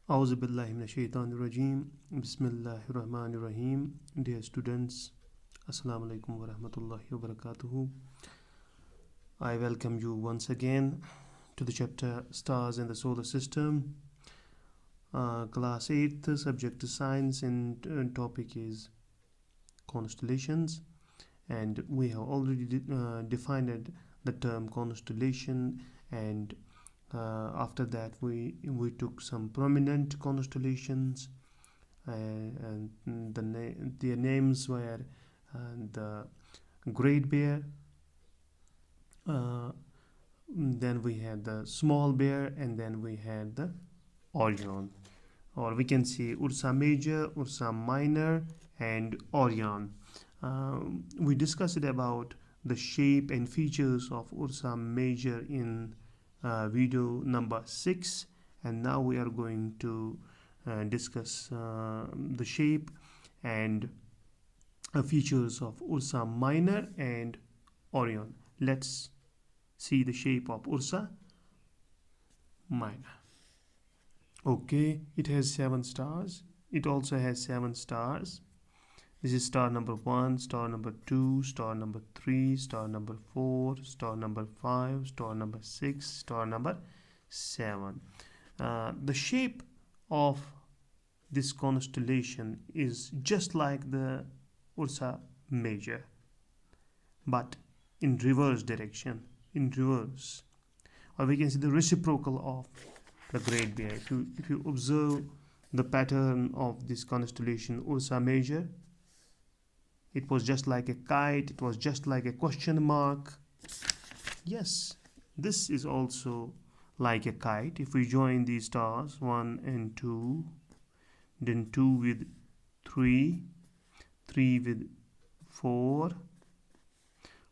Auzu billahi minash shaitanir rajim. Bismillahir rahmanir rahim. Dear students, Assalamu alaikum wa rahmatullahi wa barakatuhu. I welcome you once again to the chapter Stars in the Solar System. Class 8th, subject is Science, and topic is constellations. And we have already defined the term constellation, and after that we took some prominent constellations, and their names were the Great Bear, then we had the Small Bear, and then we had the Orion, or we can say Ursa Major, Ursa Minor, and Orion. We discussed about the shape and features of Ursa Major in video number 6, and now we are going to discuss the shape and features of Ursa Minor and Orion. Let's see the shape of Ursa Minor. Okay, it has 7 stars. It also has 7 stars. This is star number 1, star number 2, star number 3, star number 4, star number 5, star number 6, star number 7. The shape of this constellation is just like the Ursa Major, but in reverse direction, in reverse, or we can see the reciprocal of the Great Bear. If you observe the pattern of this constellation Ursa Major, it was just like a kite, it was just like a question mark. Yes, this is also like a kite. If we join these stars 1 and 2, then 2 with 3, 3 with 4,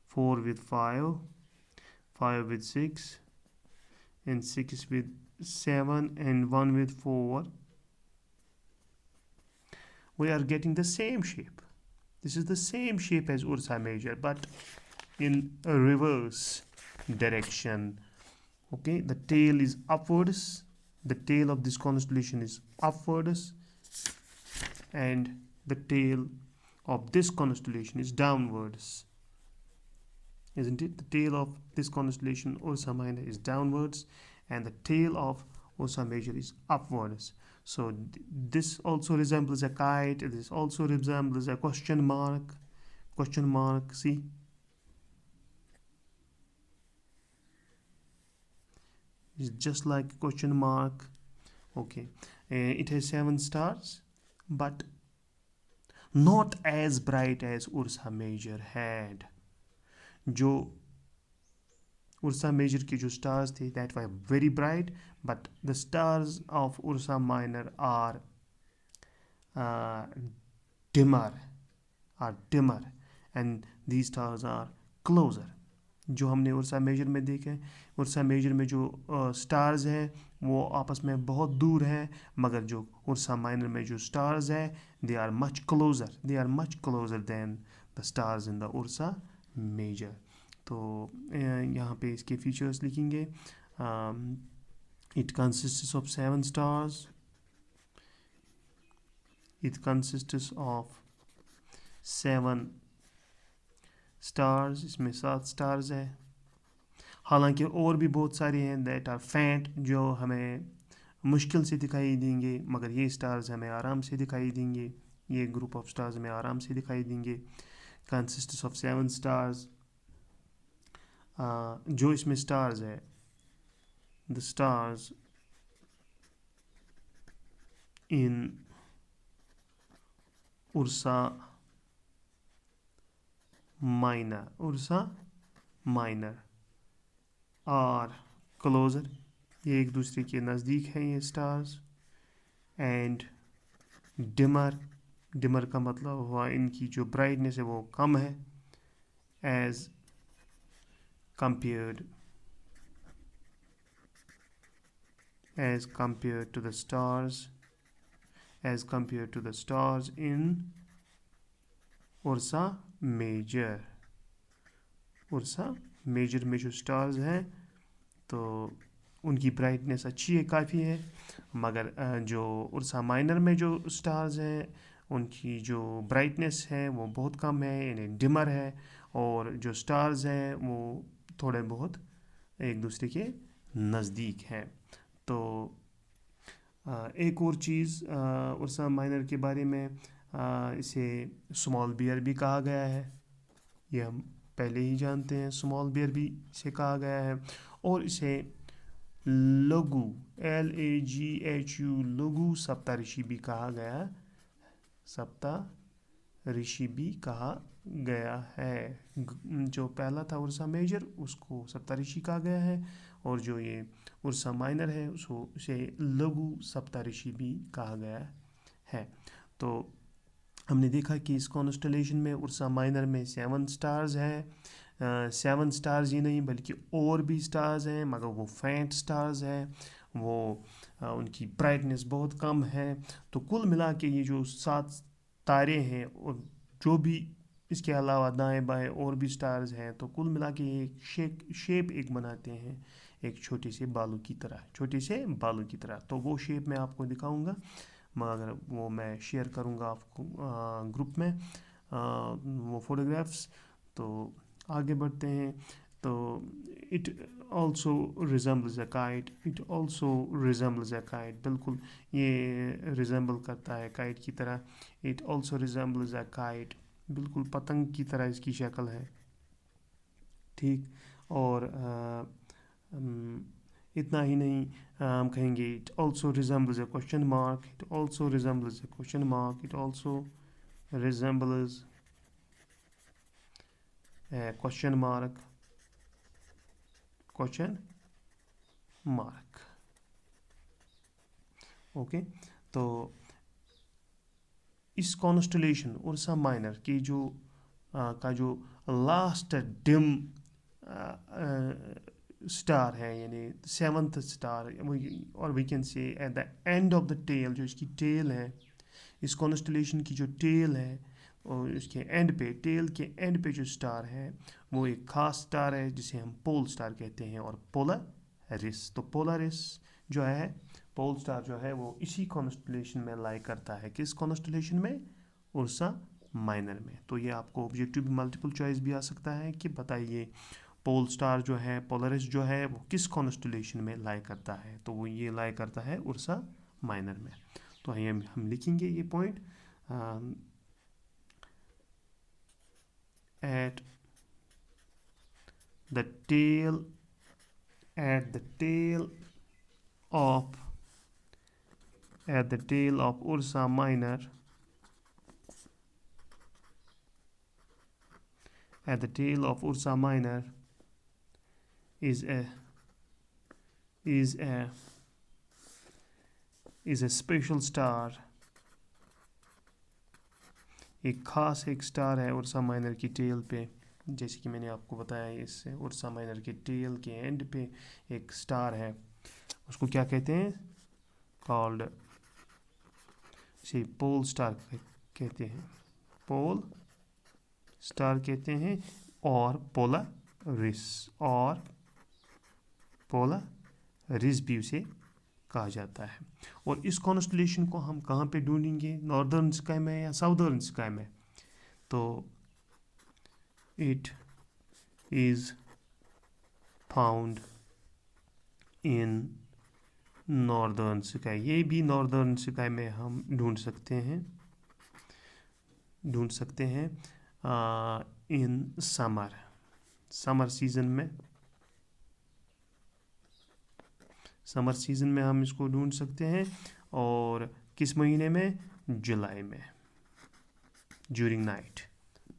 4 with 5, 5 with 6, and 6 with 7, and 1 with 4, we are getting the same shape. This is the same shape as Ursa Major, but in a reverse direction. Okay, the tail is upwards. The tail of this constellation is upwards, and the tail of this constellation is downwards. Isn't it? The tail of this constellation Ursa Minor is downwards, and the tail of Ursa Major is upwards. So this also resembles a kite. This also resembles a question mark. Question mark. See, it's just like a question mark. Okay, it has 7 stars, but not as bright as Ursa Major had. जो Ursa Major की जो stars थे, that were very bright, but the stars of Ursa Minor are dimmer, and these stars are closer. जो हमने Ursa major में देखे, Ursa major में जो स्टार्स हैं वो आपस में बहुत दूर हैं, मगर जो उर्सा माइनर में जो स्टार्स हैं they are much closer than the stars in the Ursa Major. तो यहाँ पे इसके फीचर्स लिखेंगे. It consists of 7 stars. It consists of 7 stars. इसमें 7 stars है. हालांकि और भी बहुत सारे हैं that are faint, जो हमें मुश्किल से दिखाई देंगे, मगर ये stars हमें आराम से दिखाई देंगे. ये group of stars हमें आराम से दिखाई देंगे. Consists of 7 stars. जो इसमें stars है, the stars in Ursa Minor are closer. ये एक दूसरे के नज़दीक हैं ये stars, and dimmer का मतलब हुआ इनकी जो brightness है वो कम है as compared to the stars in Ursa Major. Ursa Major में जो stars हैं तो उनकी brightness अच्छी है, काफ़ी है, मगर जो उर्सा माइनर में जो स्टार्स हैं उनकी जो ब्राइटनेस है वो बहुत कम है, यानी डिमर है, और जो स्टार्स हैं वो थोड़े बहुत एक दूसरे के नज़दीक हैं। तो एक और चीज़ उर्सा माइनर के बारे में, इसे स्मॉल बियर भी कहा गया है, ये हम पहले ही जानते हैं, स्मॉल बियर भी इसे कहा गया है। और इसे लघु LAGHU लघु सप्तऋषि भी कहा गया, सप्तऋषि भी कहा गया है। जो पहला था उर्सा मेजर उसको सप्तऋषि कहा गया है, और जो ये उर्सा माइनर है उसको उसे लघु सप्तऋषि भी कहा गया है। तो हमने देखा कि इस कॉन्स्टलेशन में उर्सा माइनर में 7 स्टार्स हैं। 7 स्टार्स ही नहीं बल्कि और भी स्टार्स हैं, मगर वो फेंट स्टार्स हैं, वो उनकी ब्राइटनेस बहुत कम है। तो कुल मिला के ये जो 7 तारे हैं और जो भी इसके अलावा दाएं बाएं और भी स्टार्स हैं, तो कुल मिला के एक शेप एक बनाते हैं, एक छोटे से बालू की तरह। तो वो शेप मैं आपको दिखाऊंगा, मगर वो मैं शेयर करूंगा आपको ग्रुप में वो फोटोग्राफ्स। तो आगे बढ़ते हैं। तो it also resembles a kite, बिल्कुल ये रिजेंबल करता है काइट की तरह। It also resembles a kite, बिल्कुल पतंग की तरह इसकी शक्ल है, ठीक। और इतना ही नहीं, हम कहेंगे it also resembles a question mark, it also resembles a question mark, it also resembles question mark. Okay. तो इस कॉन्स्टलेशन उर्सा माइनर की जो का जो लास्ट डिम स्टार है, यानी 7th स्टार, और we can say at the end of the tail, जो इसकी टेल है, इस कॉन्स्टलेशन की जो टेल है, और इसके एंड पे, टेल के एंड पे जो स्टार है वो एक खास स्टार है जिसे हम पोल स्टार कहते हैं, और पोलरिस। तो पोलरिस जो है, पोल स्टार जो है, वो इसी कॉन्स्टलेशन में लाई करता है। किस कॉन्स्टलेशन में? उर्सा माइनर में। तो ये आपको ऑब्जेक्टिव मल्टीपल चॉइस भी आ सकता है कि बताइए पोल स्टार जो है, पोलरिस जो है, वो किस कॉन्स्टलेशन में लाई करता है? तो वो ये लाई करता है उर्सा माइनर में। तो हम लिखेंगे ये point, at the tail of Ursa Minor, at the tail of Ursa Minor is a special star, एक खास एक स्टार है उर्सा माइनर की टेल पे। जैसे कि मैंने आपको बताया, इससे उर्सा माइनर के टेल के एंड पे एक स्टार है, उसको क्या कहते हैं? कॉल्ड से पोल स्टार कहते हैं, पोल स्टार कहते हैं, और पोलरिस भी उसे कहा जाता है। और इस कॉन्स्टलेशन को हम कहाँ पे ढूंढेंगे? नॉर्दर्न स्काई में या साउदर्न स्काई में? तो it is found in northern sky, ये भी नॉर्दर्न स्काई में हम ढूंढ सकते हैं इन समर सीजन में हम इसको ढूंढ सकते हैं। और किस महीने में? जुलाई में, ड्यूरिंग नाइट।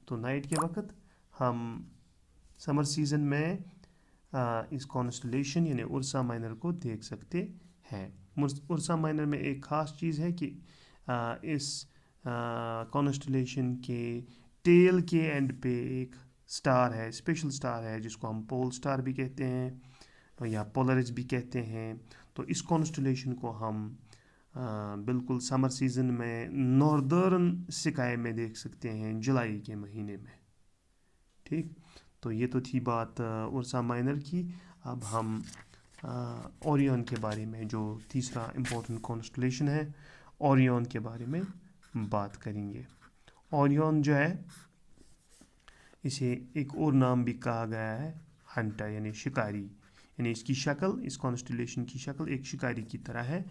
तो नाइट के वक्त हम समर सीजन में इस कॉन्स्टलेशन यानी उर्सा माइनर को देख सकते हैं। उर्सा माइनर में एक ख़ास चीज़ है कि इस कॉन्स्टलेशन के टेल के एंड पे एक स्टार है, स्पेशल स्टार है, जिसको हम पोल स्टार भी कहते हैं या पोलरिस भी कहते हैं। तो इस कॉन्स्टलेशन को हम बिल्कुल समर सीजन में नॉर्दर्न स्काई में देख सकते हैं, जुलाई के महीने में, ठीक। तो ये तो थी बात उर्सा माइनर की। अब हम ओरियन के बारे में, जो तीसरा इम्पोर्टेंट कॉन्स्टलेशन है, ओरियन के बारे में बात करेंगे। ओरियन जो है, इसे एक और नाम भी कहा गया है हंटर, यानी शिकारी, यानी इसकी शक्ल, इस कॉन्स्टलेशन की शक्ल एक शिकारी की तरह है।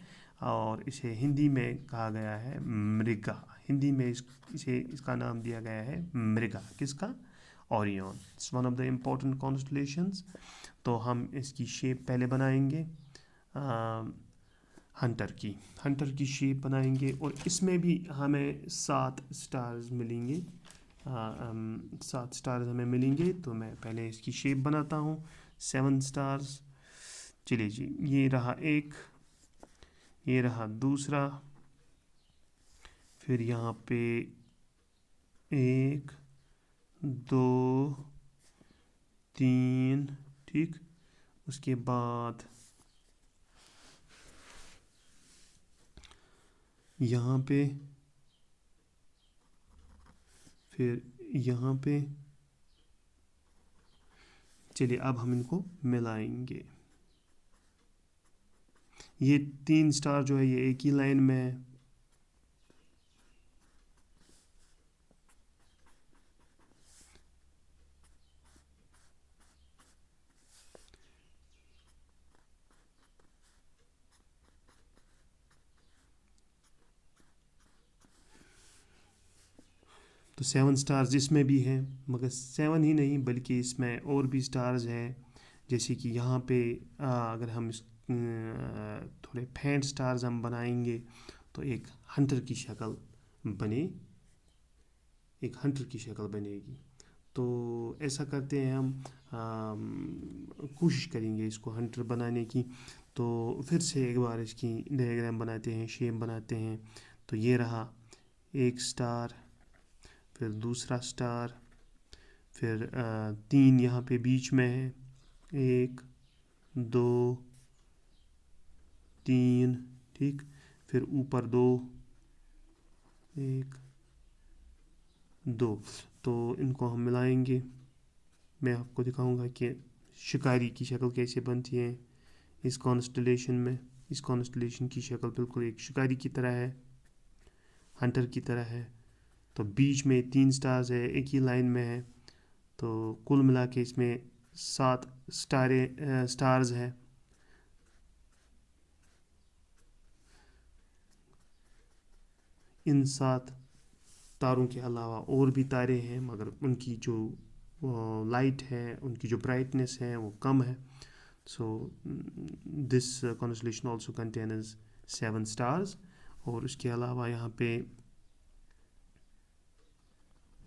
और इसे हिंदी में कहा गया है मृगा। हिंदी में इसे इसका नाम दिया गया है मृगा। किसका? Orion. It's one of the important constellations. तो हम इसकी शेप पहले बनाएंगे, हंटर की शेप बनाएंगे, और इसमें भी हमें 7 स्टार्स मिलेंगे। 7 स्टार्स हमें मिलेंगे। तो मैं पहले इसकी शेप बनाता हूँ, 7 स्टार्स। चलिए जी, ये रहा एक, ये रहा दूसरा, फिर यहाँ पे 1 2 3, ठीक। उसके बाद यहाँ पे, फिर यहाँ पे। चलिए अब हम इनको मिलाएंगे। ये 3 स्टार जो है ये एक ही लाइन में है। तो 7 स्टार्स इसमें भी हैं, मगर 7 ही नहीं बल्कि इसमें और भी स्टार्स हैं। जैसे कि यहाँ पे अगर हम थोड़े फेंट स्टार्स हम बनाएंगे तो एक हंटर की शक्ल बनेगी। तो ऐसा करते हैं हम, कोशिश करेंगे इसको हंटर बनाने की। तो फिर से एक बार इसकी डायग्राम बनाते हैं, शेप बनाते हैं। तो ये रहा एक स्टार, फिर दूसरा स्टार, फिर 3 यहाँ पे बीच में है, 1 2 3, ठीक। फिर ऊपर 2, 1 2। तो इनको हम मिलाएंगे। मैं आपको दिखाऊंगा कि शिकारी की शक्ल कैसे बनती है इस कॉन्स्टलेशन में। इस कॉन्स्टलेशन की शक्ल बिल्कुल एक शिकारी की तरह है, हंटर की तरह है। तो बीच में 3 स्टार्स है, एक ही लाइन में है। तो कुल मिला के इसमें 7 स्टार्स है। इन 7 तारों के अलावा और भी तारे हैं, मगर उनकी जो लाइट है, उनकी जो ब्राइटनेस है वो कम है। So this constellation also contains 7 stars. और उसके अलावा यहाँ पे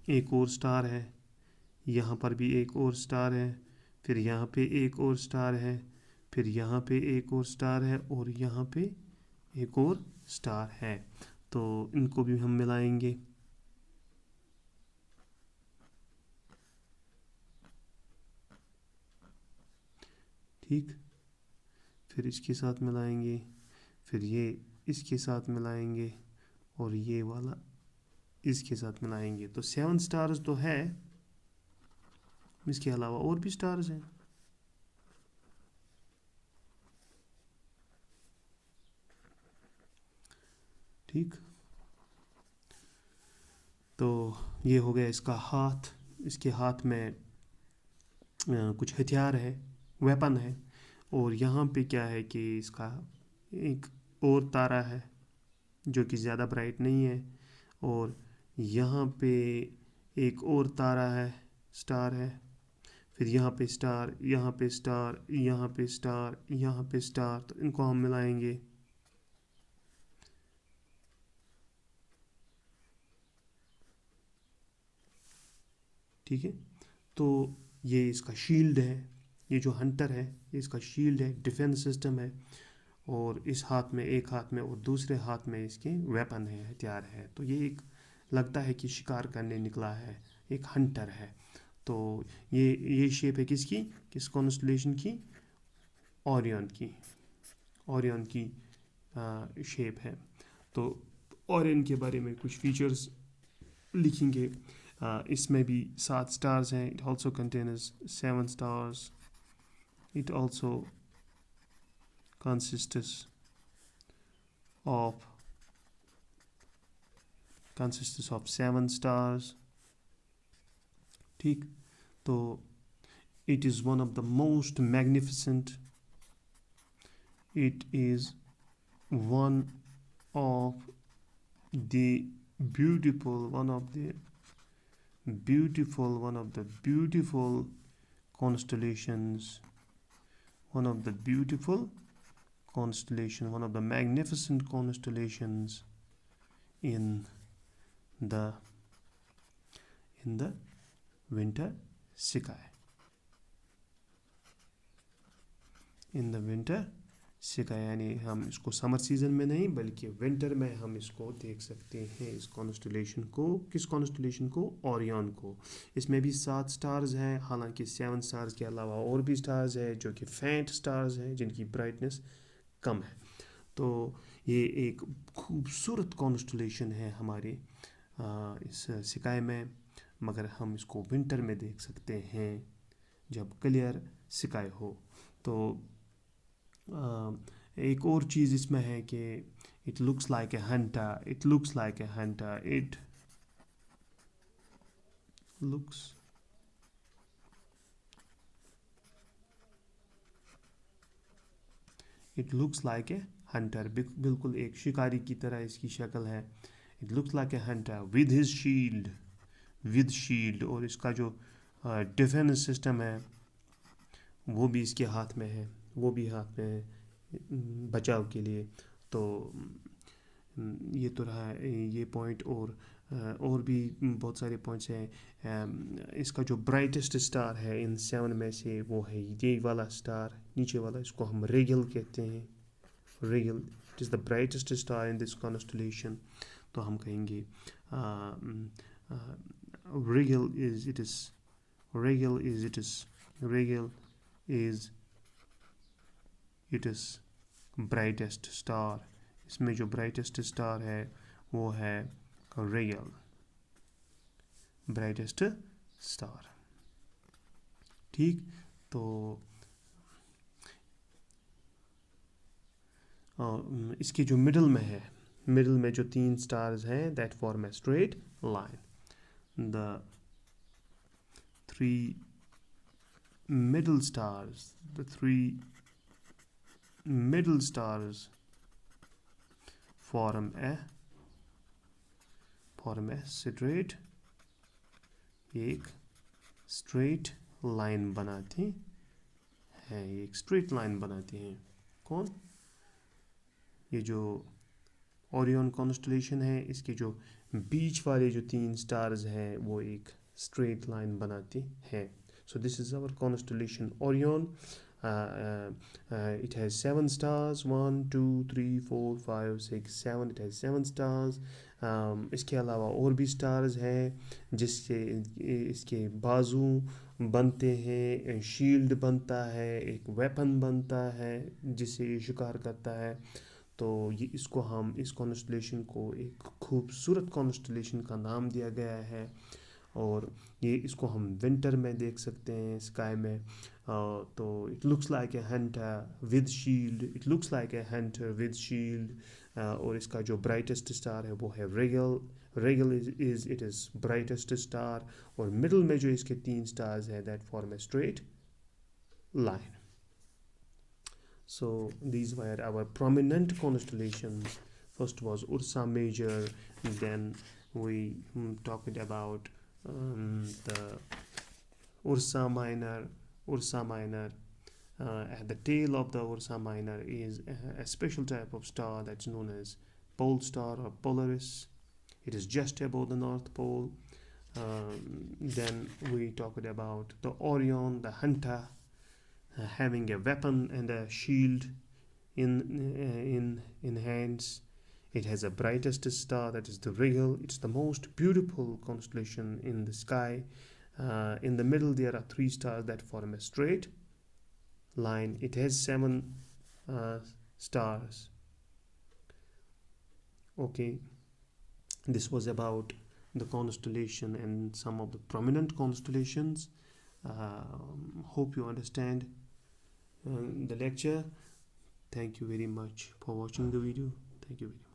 एक और स्टार है, यहाँ पर भी एक और स्टार है, फिर यहाँ पे एक और स्टार है, फिर यहाँ पे एक और स्टार है, और यहाँ पे एक और स्टार है। तो इनको भी हम मिलाएंगे। ठीक, फिर इसके साथ मिलाएंगे, फिर ये इसके साथ मिलाएंगे, और ये वाला इसके साथ मिलाएंगे। तो 7 स्टार्स तो है, इसके अलावा और भी स्टार्स हैं। ठीक, तो ये हो गया इसका हाथ। इसके हाथ में कुछ हथियार है, वेपन है। और यहाँ पे क्या है कि इसका एक और तारा है जो कि ज़्यादा ब्राइट नहीं है, और यहाँ पे एक और तारा है, स्टार है। फिर यहाँ पे स्टार, यहाँ पे स्टार, यहाँ पे स्टार, यहाँ पे स्टार। तो इनको हम मिलाएंगे। ठीक है, तो ये इसका शील्ड है। ये जो हंटर है ये इसका शील्ड है, डिफेंस सिस्टम है। और इस हाथ में, एक हाथ में, और दूसरे हाथ में इसके वेपन है, हथियार है। तो ये एक लगता है कि शिकार करने निकला है, एक हंटर है। तो ये शेप है किसकी, किस कॉन्स्टलेशन की? ओरियन की। ओरियन की शेप है। तो ओरियन के बारे में कुछ फीचर्स लिखेंगे। इसमें भी 7 स्टार्स हैं। It also contains 7 stars. It also consists of 7 stars. ठीक, तो it is one of the most magnificent, it is one of the beautiful constellations, one of the magnificent constellations in the winter sky. In the winter sky, यानी हम इसको summer season में नहीं बल्कि winter में हम इसको देख सकते हैं, इस कॉन्स्टलेशन को. किस कॉन्स्टलेशन को? ओरियन को. इसमें भी 7 स्टार्स हैं, हालांकि 7 स्टार्स के अलावा और भी स्टार्स हैं जो कि फेंट स्टार्स हैं, जिनकी ब्राइटनेस कम है. तो ये एक खूबसूरत कॉन्स्टलेशन है हमारे इस स्काई में, मगर हम इसको विंटर में देख सकते हैं जब क्लियर स्काई हो. तो एक और चीज़ इसमें है कि it looks like a hunter, it looks like a hunter, बिल्कुल एक शिकारी की तरह इसकी शक्ल है. It looks like a hunter with his shield, और इसका जो डिफेंस सिस्टम है वो भी इसके हाथ में है, बचाव के लिए. तो ये तो रहा ये पॉइंट, और भी बहुत सारे पॉइंट्स हैं. इसका जो ब्राइटेस्ट स्टार है इन 7 में से वो है ये वाला स्टार नीचे वाला, इसको हम रेगल कहते हैं. Regal, it is the brightest star in this constellation. तो हम कहेंगे रेगल इज ब्राइटेस्ट स्टार. इसमें जो ब्राइटेस्ट स्टार है वो है रेगल, ब्राइटेस्ट स्टार. ठीक, तो इसके जो मिडल में जो 3 स्टार्स हैं, that form a straight line. The 3 middle stars form a straight, एक स्ट्रेट लाइन बनाती हैं. कौन? ये जो ओरियन कॉन्स्टलेशन है, इसके जो बीच वाले जो 3 स्टार्स हैं वो एक स्ट्रेट लाइन बनाती हैं. So this is our constellation Orion. It has 7 stars, 1 2 3 4 5 6 7. It has 7 stars. इसके अलावा और भी स्टार्स हैं जिससे इसके बाजू बनते हैं, शील्ड बनता है, एक वेपन बनता है जिससे ये शिकार करता है. तो ये इस कॉन्स्टलेशन को एक खूबसूरत कॉन्स्टलेशन का नाम दिया गया है, और ये इसको हम विंटर में देख सकते हैं स्काई में. तो it looks like a Hunter with shield, और इसका जो ब्राइटेस्ट स्टार है वो है रेगल इज ब्राइटेस्ट स्टार. और मिडल में जो इसके 3 स्टार्स हैं, that form a straight line. So these were our prominent constellations. First was Ursa Major, then we talked about the Ursa Minor. At the tail of the Ursa Minor is a special type of star that's known as Pole Star or Polaris. It is just above the North Pole. Then we talked about the Orion, the hunter, having a weapon and a shield in hands. It has a brightest star, that is the Rigel. It's the most beautiful constellation in the sky. In the middle there are 3 stars that form a straight line. It has 7 stars. Okay, this was about the constellation and some of the prominent constellations. Hope you understand the lecture. Thank you very much for watching the video. Thank you very much.